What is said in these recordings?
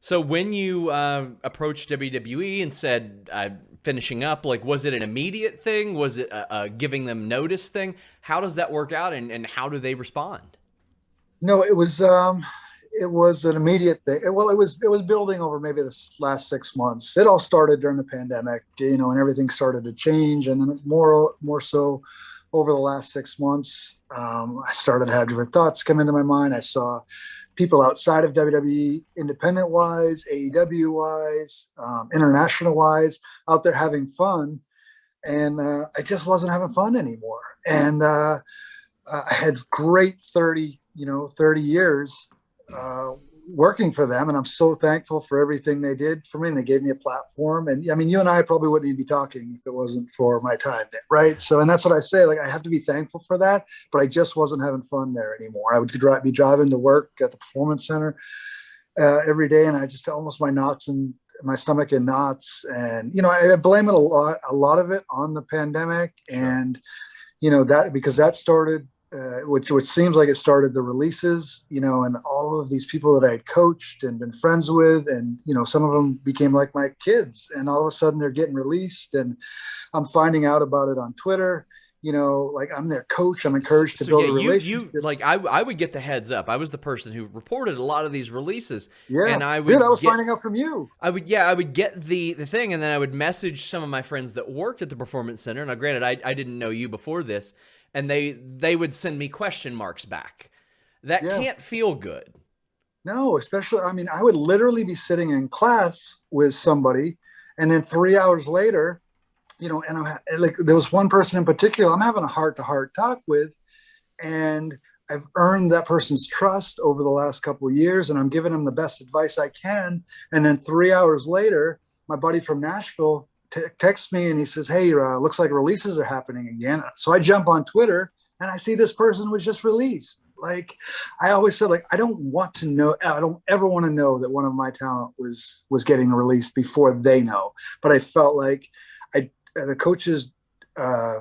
So when you approached WWE and said finishing up, like, was it an immediate thing? Was it a giving them notice thing? How does that work out, and how do they respond? No, it was an immediate thing. Well, it was building over maybe the last 6 months. It all started during the pandemic, and everything started to change, and then more so over the last 6 months, I started to have different thoughts come into my mind. I saw people outside of WWE, independent wise, AEW wise, international wise, out there having fun, and I just wasn't having fun anymore. And I had great 30 years uh, working for them. And I'm so thankful for everything they did for me. And they gave me a platform. And I mean, you and I probably wouldn't even be talking if it wasn't for my time there. Right. So, and that's what I say, like, I have to be thankful for that, but I just wasn't having fun there anymore. I would be driving to work at the performance center every day. And I just almost my knots and my stomach in knots. And, I blame it a lot of it on the pandemic. Sure. And, that because that started which seems like it started the releases, and all of these people that I had coached and been friends with, and some of them became like my kids, and all of a sudden they're getting released, and I'm finding out about it on Twitter. Like, I'm their coach. I'm encouraged to So yeah, build a you relationship. like I would get the heads up. I was the person who reported a lot of these releases, Yeah, and I dude, I would was get finding out from you. I would get the thing, and then I would message some of my friends that worked at the performance center. Now, granted, I didn't know you before this, and they would send me question marks back. That Yeah, can't feel good. no, especially, I mean, I would literally be sitting in class with somebody, and then 3 hours later, and like, there was one person in particular I'm having a heart to heart talk with, and I've earned that person's trust over the last couple of years, and I'm giving them the best advice I can. And then 3 hours later, my buddy from Nashville texts me and he says, "Hey, looks like releases are happening again." So I jump on Twitter and I see this person was just released. Like, I always said, like, I don't want to know. I don't ever want to know that one of my talent was getting released before they know. But I felt like the coaches uh,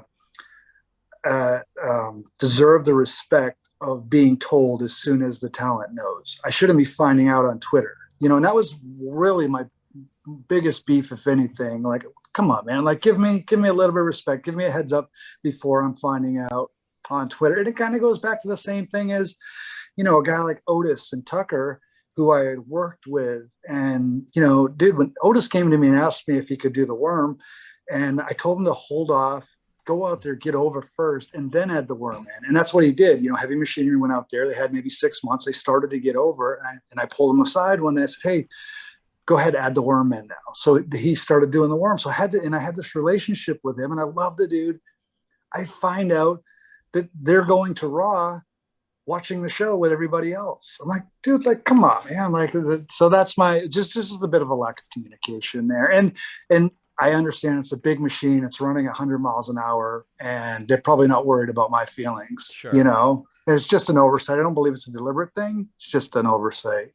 deserve the respect of being told as soon as the talent knows. I shouldn't be finding out on Twitter, and that was really my biggest beef, if anything. Like, come on, man, like, give me a little bit of respect, give me a heads up before I'm finding out on Twitter. And it kind of goes back to the same thing as, a guy like Otis and Tucker, who I had worked with. And, dude, when Otis came to me and asked me if he could do the worm, and I told him to hold off, go out there, get over first, and then add the worm in. And that's what he did. Heavy machinery went out there. They had maybe 6 months. They started to get over. And I pulled him aside one day. I said, "Hey, go ahead, add the worm in now." So he started doing the worm. So I had this relationship with him, and I love the dude. I find out that they're going to Raw, watching the show with everybody else. I'm like, dude, like, come on, man. Like, so that's my just a bit of a lack of communication there. And I understand it's a big machine. It's running 100 miles an hour, and they're probably not worried about my feelings. Sure. It's just an oversight. I don't believe it's a deliberate thing. It's just an oversight.